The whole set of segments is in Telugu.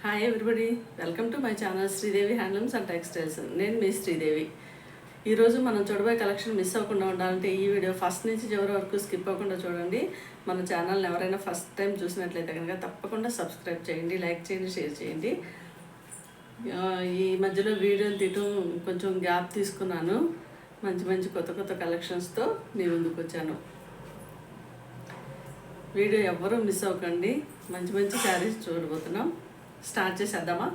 Hi everybody, welcome to my channel Sridevi handlooms and textiles. నేను మీ శ్రీదేవి. ఈరోజు మనం చూడబోయే కలెక్షన్ మిస్ అవ్వకుండా ఉండాలంటే ఈ వీడియో ఫస్ట్ నుంచి చివరి వరకు స్కిప్ అవ్వకుండా చూడండి. మన ఛానల్ని ఎవరైనా ఫస్ట్ టైం చూసినట్లయితే కనుక తప్పకుండా సబ్స్క్రైబ్ చేయండి, లైక్ చేయండి, షేర్ చేయండి. ఈ మధ్యలో వీడియోలు తీయటం కొంచెం గ్యాప్ తీసుకున్నాను. మంచి మంచి కొత్త కొత్త కలెక్షన్స్తో మీ ముందుకు వచ్చాను. వీడియో ఎవ్వరూ మిస్ అవ్వకండి. మంచి మంచి శారీస్ చూడబోతున్నాం. స్టార్ట్ చేసేద్దామా?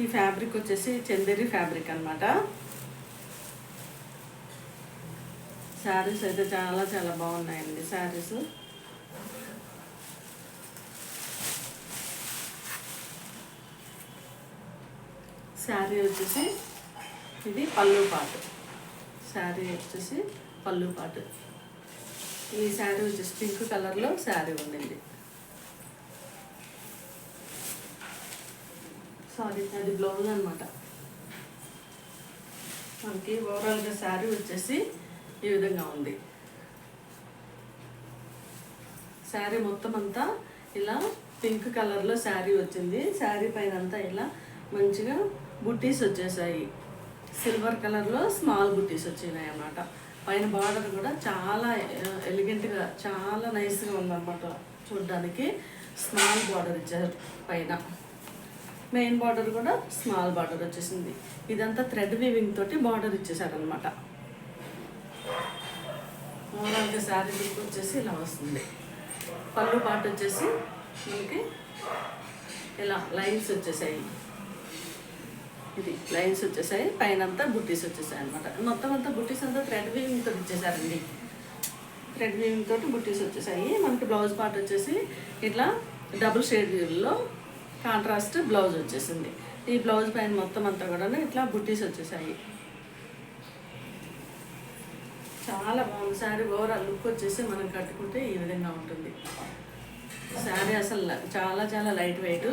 ఈ ఫ్యాబ్రిక్ వచ్చేసి చందేరి ఫ్యాబ్రిక్ అన్నమాట. శారీస్ అయితే చాలా చాలా బాగున్నాయండి. శారీస్ శారీ వచ్చేసి ఇది పళ్ళు పాటు. శారీ వచ్చేసి పళ్ళు పాటు. ఈ శారీ వచ్చేసి పింక్ కలర్లో శారీ ఉండింది. సారీ, అది బ్లౌజ్ అనమాట. మనకి ఓవరాల్గా శారీ వచ్చేసి ఈ విధంగా ఉంది. శారీ మొత్తం అంతా ఇలా పింక్ కలర్లో శారీ వచ్చింది. శారీ పైన అంతా ఇలా మంచిగా బుట్టీస్ వచ్చేసాయి. సిల్వర్ కలర్లో స్మాల్ బుట్టీస్ వచ్చినాయి అన్నమాట. పైన బార్డర్ కూడా చాలా ఎలిగెంట్గా, చాలా నైస్గా ఉందన్నమాట. చూడడానికి స్మాల్ బార్డర్ ఇచ్చారు. పైన మెయిన్ బార్డర్ కూడా స్మాల్ బార్డర్ వచ్చేసింది. ఇదంతా థ్రెడ్ వీవింగ్ తోటి బార్డర్ ఇచ్చేసారనమాట. ఓవరాల్గా శారీ లుక్ వచ్చేసి ఇలా వస్తుంది. పళ్ళు పాటు వచ్చేసి మనకి ఇలా లైన్స్ వచ్చేసాయి. ఇది లైన్స్ వచ్చేసాయి. పైన అంతా బుట్టీస్ వచ్చేసాయి అనమాట. మొత్తం అంతా బుట్టీస్ అంతా థ్రెడ్ వీవింగ్ తోటి ఇచ్చేసారండి. థ్రెడ్ వీవింగ్ తోటి బుట్టీస్ వచ్చేసాయి. మనకి బ్లౌజ్ పార్ట్ వచ్చేసి ఇట్లా డబుల్ షేడ్లో కాంట్రాస్ట్ బ్లౌజ్ వచ్చేసింది. ఈ బ్లౌజ్ పైన మొత్తం అంతా కూడా ఇట్లా బుట్టీస్ వచ్చేసాయి. చాలా బాగుంది శారీ. ఓవరాల్ లుక్ వచ్చేసి మనం కట్టుకుంటే ఈ విధంగా ఉంటుంది. శారీ అసలు చాలా చాలా లైట్ వెయిట్,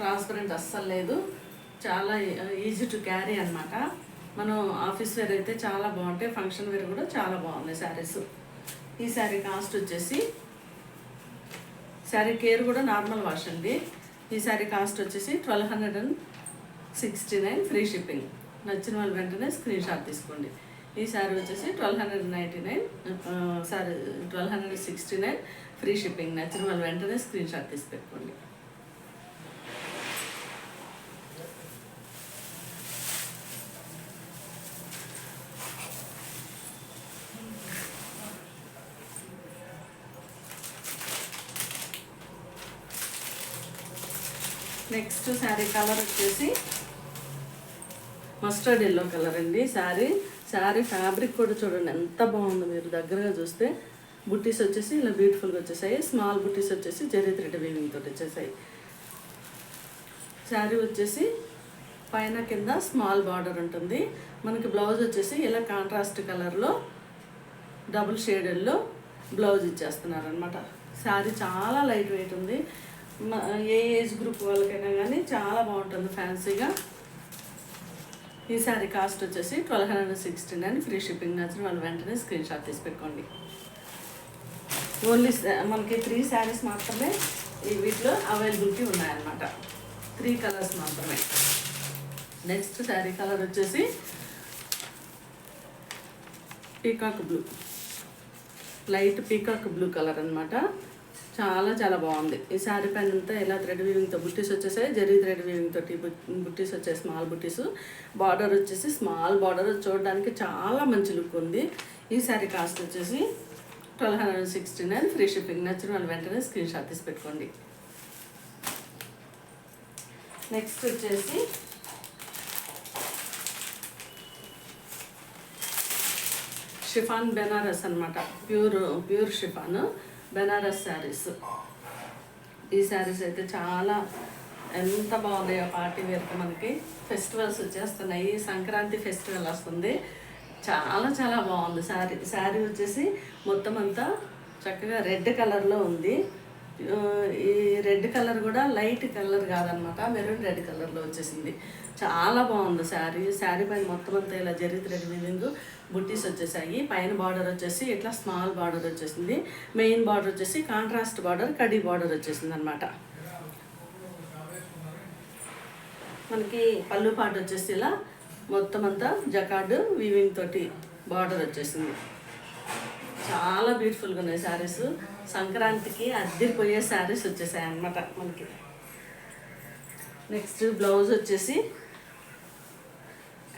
ట్రాన్స్పరెంట్ అస్సలు లేదు. చాలా ఈజీ టు క్యారీ అనమాట. మనం ఆఫీస్ వేర్ అయితే చాలా బాగుంటాయి, ఫంక్షన్ వేర్ కూడా చాలా బాగున్నాయి శారీస్. ఈ శారీ కాస్ట్ వచ్చేసి, శారీ కేర్ కూడా నార్మల్ వాష్ అండి. ఈ శారీ కాస్ట్ వచ్చేసి 1269 ఫ్రీ షిప్పింగ్. నచ్చిన వాళ్ళు వెంటనే స్క్రీన్ షాట్ తీసుకోండి. ఈ శారీ వచ్చేసి 1269 ఫ్రీ షిప్పింగ్. నచ్చిన వాళ్ళు వెంటనే స్క్రీన్ షాట్ తీసి పెట్టుకోండి. నెక్స్ట్ శారీ కలర్ వచ్చేసి మస్టర్డ్ ఎల్లో కలర్ అండి. శారీ ఫ్యాబ్రిక్ కూడా చూడండి ఎంత బాగుందో. మీరు దగ్గరగా చూస్తే బుట్టీస్ వచ్చేసి ఇలా బ్యూటిఫుల్గా వచ్చేసాయి. స్మాల్ బుట్టీస్ వచ్చేసి జరీ థ్రెడ్ వీవింగ్ తోటి వచ్చేసాయి. శారీ వచ్చేసి పైన కింద స్మాల్ బార్డర్ ఉంటుంది. మనకి బ్లౌజ్ వచ్చేసి ఇలా కాంట్రాస్ట్ కలర్లో డబుల్ షేడెల్లో బ్లౌజ్ ఇచ్చేస్తున్నారు అనమాట. శారీ చాలా లైట్ వెయిట్ ఉంది. ఏ ఏజ్ గ్రూప్ వాళ్ళకైనా కానీ చాలా బాగుంటుంది ఫ్యాన్సీగా. ఈ శారీ కాస్ట్ వచ్చేసి 1269 ఫ్రీ షిప్పింగ్. నచ్చిన వాళ్ళు వెంటనే స్క్రీన్ షాట్ తీసి పెట్టుకోండి. ఓన్లీ మనకి 3 శారీస్ మాత్రమే ఈ వీటిలో అవైలబిలిటీ ఉన్నాయన్నమాట. 3 కలర్స్ మాత్రమే. నెక్స్ట్ శారీ కలర్ వచ్చేసి peacock blue, light peacock blue colour అనమాట. చాలా చాలా బాగుంది. ఈ శారీ పైన అంతా ఇలా థ్రెడ్ వీవింగ్తో బుట్టీస్ వచ్చేసాయి. జరీ థ్రెడ్ వీవింగ్ తోటి బుట్టీస్ వచ్చాయి, స్మాల్ బుట్టీస్. బార్డర్ వచ్చేసి స్మాల్ బార్డర్, చూడడానికి చాలా మంచి లుక్ ఉంది. ఈ శారీ కాస్ట్ వచ్చేసి 1269 ఫ్రీ షిప్పింగ్. నచ్చిన వాళ్ళు వెంటనే స్క్రీన్ షాట్ తీసి పెట్టుకోండి. నెక్స్ట్ వచ్చేసి షిఫాన్ బెనారస్ అనమాట. Pure chiffon Banaras saris. ఈ శారీస్ అయితే చాలా ఎంత బాగున్నాయో పార్టీ వేర్కి. మనకి ఫెస్టివల్స్ వచ్చేస్తున్నాయి. సంక్రాంతి ఫెస్టివల్ వస్తుంది. చాలా చాలా బాగుంది శారీ వచ్చేసి మొత్తం అంతా చక్కగా రెడ్ కలర్లో ఉంది. ఈ రెడ్ కలర్ కూడా లైట్ కలర్ కాదనమాట, మెరూన్ రెడ్ కలర్లో వచ్చేసింది. చాలా బాగుంది శారీ పైన మొత్తం అంతా ఇలా జరీ థ్రెడ్ వీవింగ్, బుట్టీస్ వచ్చేసాయి. పైన బార్డర్ వచ్చేసి ఇట్లా స్మాల్ బార్డర్ వచ్చేసింది. మెయిన్ బార్డర్ వచ్చేసి కాంట్రాస్ట్ బార్డర్, కడీ బార్డర్ వచ్చేసింది అనమాట. మనకి పళ్ళు పాటు వచ్చేసి ఇలా మొత్తం అంతా జకార్డ్ వీవింగ్ తోటి బార్డర్ వచ్చేసింది. చాలా బ్యూటిఫుల్గా ఉన్నాయి శారీస్. సంక్రాంతికి అద్దరిపోయే శారీస్ వచ్చేసాయి అన్నమాట మనకి. నెక్స్ట్ బ్లౌజ్ వచ్చేసి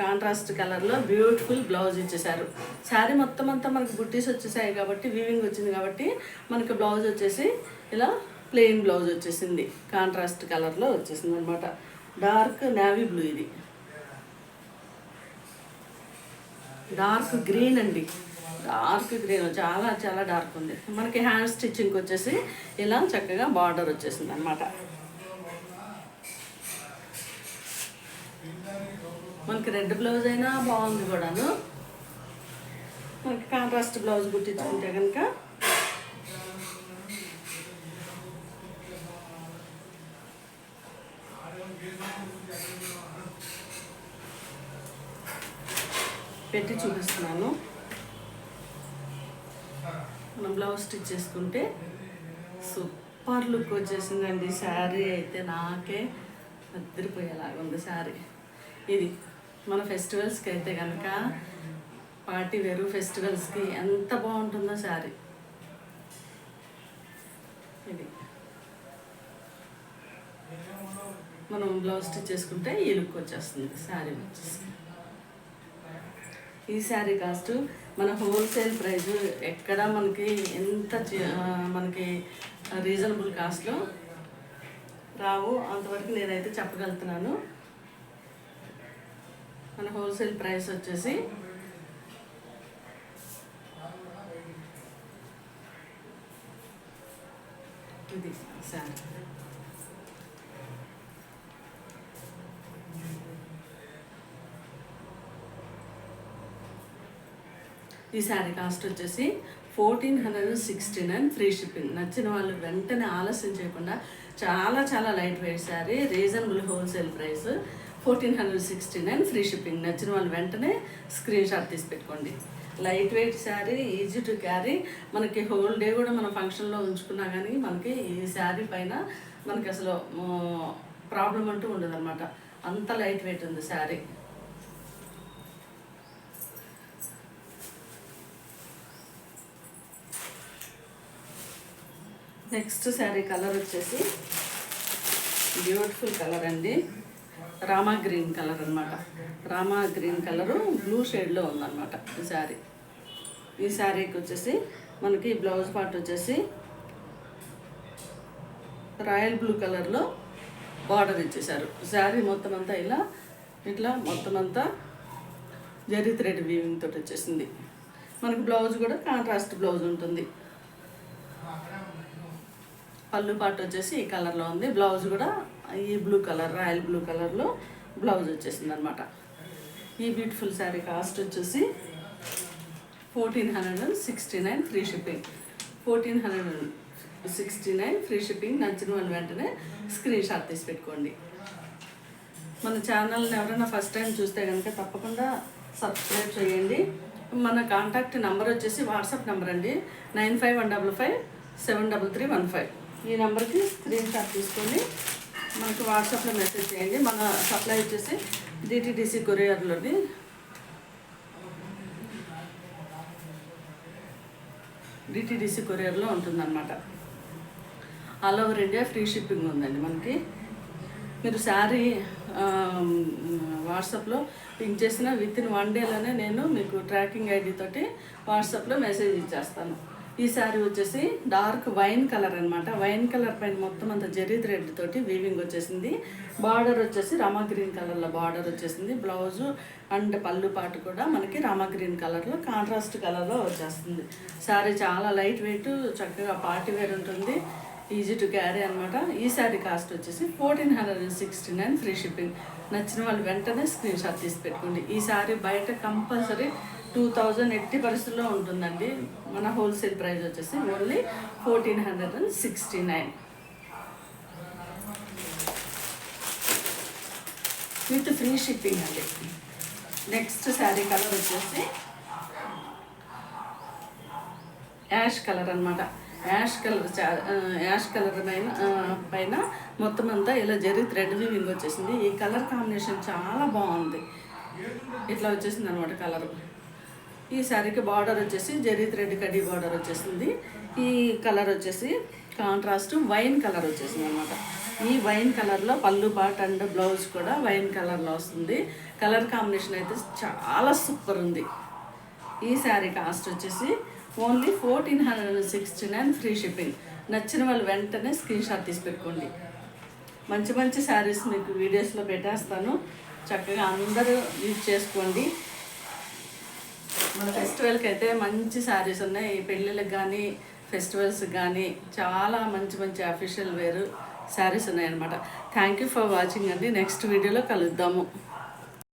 కాంట్రాస్ట్ కలర్లో బ్యూటిఫుల్ బ్లౌజ్ ఇచ్చేసారు. శారీ మొత్తం అంతా మనకి బుట్టీస్ వచ్చేసాయి కాబట్టి, వీవింగ్ వచ్చింది కాబట్టి మనకి బ్లౌజ్ వచ్చేసి ఇలా ప్లెయిన్ బ్లౌజ్ వచ్చేసింది. కాంట్రాస్ట్ కలర్లో వచ్చేసింది అనమాట. డార్క్ నేవీ బ్లూ, ఇది డార్క్ గ్రీన్ అండి. డార్క్ గ్రీన్ చాలా చాలా డార్క్ ఉంది. మనకి హ్యాండ్ స్టిచ్చింగ్కి వచ్చేసి ఇలా చక్కగా బార్డర్ వచ్చేసింది అనమాట. మనకి రెడ్ బ్లౌజ్ అయినా బాగుంది కూడాను. మనకి కాంట్రాస్ట్ బ్లౌజ్ కుట్టించుకుంటే కనుక పెట్టి చూపిస్తున్నాను. మనం బ్లౌజ్ స్టిచ్ చేసుకుంటే సూపర్ లుక్ వచ్చేసిందండి. శారీ అయితే నాకే అద్దరిపోయేలాగా ఉంది శారీ. ఇది మన ఫెస్టివల్స్కి అయితే కనుక, పార్టీ వేరు ఫెస్టివల్స్కి ఎంత బాగుంటుందో శారీ. ఇది మనం బ్లౌజ్ స్టిచ్ చేసుకుంటే ఈ లుక్ వచ్చేస్తుంది శారీ వచ్చేసి. ఈ శారీ కాస్ట్ మన హోల్సేల్ ప్రైస్ ఎక్కడ మనకి ఎంత మనకి రీజనబుల్ కాస్ట్లో రావు, అంతవరకు నేనైతే చెప్పగలుగుతున్నాను. మన హోల్సేల్ ప్రైస్ వచ్చేసి ఇది శారీ. ఈ శారీ కాస్ట్ వచ్చేసి 1469 ఫ్రీ షిప్పింగ్. నచ్చిన వాళ్ళు వెంటనే ఆలస్యం చేయకుండా, చాలా చాలా light weight sari, reasonable wholesale price 1469 free shipping. నచ్చిన వాళ్ళు వెంటనే స్క్రీన్ షాట్ తీసి పెట్టుకోండి. Light weight sari, easy to carry. మనకి హోల్ డే కూడా మన ఫంక్షన్లో ఉంచుకున్నా కానీ మనకి ఈ శారీ పైన మనకి అసలు ప్రాబ్లం అంటూ ఉండదు అనమాట. అంత లైట్ వెయిట్ ఉంది శారీ. నెక్స్ట్ శారీ కలర్ వచ్చేసి బ్యూటిఫుల్ కలర్ అండి. రామా గ్రీన్ కలర్ అనమాట. రామా గ్రీన్ కలరు బ్లూ షేడ్లో ఉందన్నమాట ఈ శారీ. ఈ శారీకి వచ్చేసి మనకి బ్లౌజ్ పార్ట్ వచ్చేసి రాయల్ బ్లూ కలర్లో బార్డర్ ఇచ్చేసారు. శారీ మొత్తం అంతా ఇట్లా మొత్తం అంతా జరీ థ్రెడ్ వీవింగ్ తోటి వచ్చేసింది. మనకి బ్లౌజ్ కూడా కాంట్రాస్ట్ బ్లౌజ్ ఉంటుంది. పళ్ళు పార్ట్ వచ్చేసి ఈ కలర్లో ఉంది. బ్లౌజ్ కూడా ఈ బ్లూ కలర్, రాయల్ బ్లూ కలర్లో బ్లౌజ్ వచ్చేసింది అనమాట. ఈ బ్యూటిఫుల్ శారీ కాస్ట్ వచ్చేసి 1469 ఫ్రీ షిప్పింగ్. 1469 free shipping. నచ్చిన వాళ్ళు వెంటనే స్క్రీన్ షాట్ తీసి పెట్టుకోండి. మన ఛానల్ని ఎవరైనా ఫస్ట్ టైం చూస్తే కనుక తప్పకుండా సబ్స్క్రైబ్ చేయండి. మన కాంటాక్ట్ నెంబర్ వచ్చేసి వాట్సాప్ నెంబర్ అండి, 9515573315. ఈ నెంబర్కి స్క్రీన్ షాట్ తీసుకొని మనకు వాట్సాప్లో మెసేజ్ చేయండి. మన సప్లై వచ్చేసి డిటీడీసీ కొరియర్లోని డిటీడీసీ కొరియర్లో ఉంటుందన్నమాట. All over India free shipping ఉందండి మనకి. మీరు శారీ వాట్సాప్లో పింక్ చేసిన విత్ ఇన్ 1 డేలోనే నేను మీకు ట్రాకింగ్ ఐడి తోటి వాట్సాప్లో మెసేజ్ ఇచ్చేస్తాను. ఈ శారీ వచ్చేసి డార్క్ వైన్ కలర్ అనమాట. వైన్ కలర్ పైన మొత్తం అంత జరీ థ్రెడ్ తోటి వీవింగ్ వచ్చేసింది. బార్డర్ వచ్చేసి రామా గ్రీన్ కలర్లో బార్డర్ వచ్చేసింది. బ్లౌజు అండ్ పళ్ళు పాటు కూడా మనకి రామా గ్రీన్ కలర్లో కాంట్రాస్ట్ కలర్లో వచ్చేస్తుంది. శారీ చాలా లైట్ వెయిట్, చక్కగా పార్టీ వేర్ ఉంటుంది, ఈజీ టు క్యారీ అనమాట. ఈ శారీ కాస్ట్ వచ్చేసి 1469 ఫ్రీ షిప్పింగ్. నచ్చిన వాళ్ళు వెంటనే స్క్రీన్ షాట్ తీసి పెట్టుకోండి. ఈ శారీ బయట కంపల్సరీ 2000 ఎట్టి పరిస్థితుల్లో ఉంటుందండి. మన హోల్సేల్ ప్రైస్ వచ్చేసి ఓన్లీ 1469 విత్ ఫ్రీ షిప్పింగ్ అండి. నెక్స్ట్ శారీ కలర్ వచ్చేసి యాష్ కలర్ అనమాట. యాష్ కలర్ పైన మొత్తం అంతా ఇలా జరీ థ్రెడ్ వీవింగ్ వచ్చేసింది. ఈ కలర్ కాంబినేషన్ చాలా బాగుంది. ఇట్లా వచ్చేసింది అనమాట కలరు. ఈ శారీకి బార్డర్ వచ్చేసి జరీ థ్రెడ్ కడ్డీ బార్డర్ వచ్చేసింది. ఈ కలర్ వచ్చేసి కాంట్రాస్ట్ వైన్ కలర్ వచ్చేసింది అనమాట. ఈ వైన్ కలర్లో పళ్ళు పాట్ అండ్ బ్లౌజ్ కూడా వైన్ కలర్లో వస్తుంది. కలర్ కాంబినేషన్ అయితే చాలా సూపర్ ఉంది. ఈ శారీ కాస్ట్ వచ్చేసి ఓన్లీ 1469 ఫ్రీ షిప్పింగ్. నచ్చిన వాళ్ళు వెంటనే స్క్రీన్ షాట్ తీసి పెట్టుకోండి. మంచి మంచి శారీస్ మీకు వీడియోస్లో పెట్టేస్తాను, చక్కగా అందరూ యూజ్ చేసుకోండి. మన ఫెస్టివల్కి అయితే మంచి శారీస్ ఉన్నాయి. పెళ్ళిళ్ళకి కానీ ఫెస్టివల్స్కి కానీ చాలా మంచి మంచి అఫీషియల్ వేరు శారీస్ ఉన్నాయన్నమాట. థ్యాంక్ యూ ఫర్ వాచింగ్ అండి. నెక్స్ట్ వీడియోలో కలుద్దాము.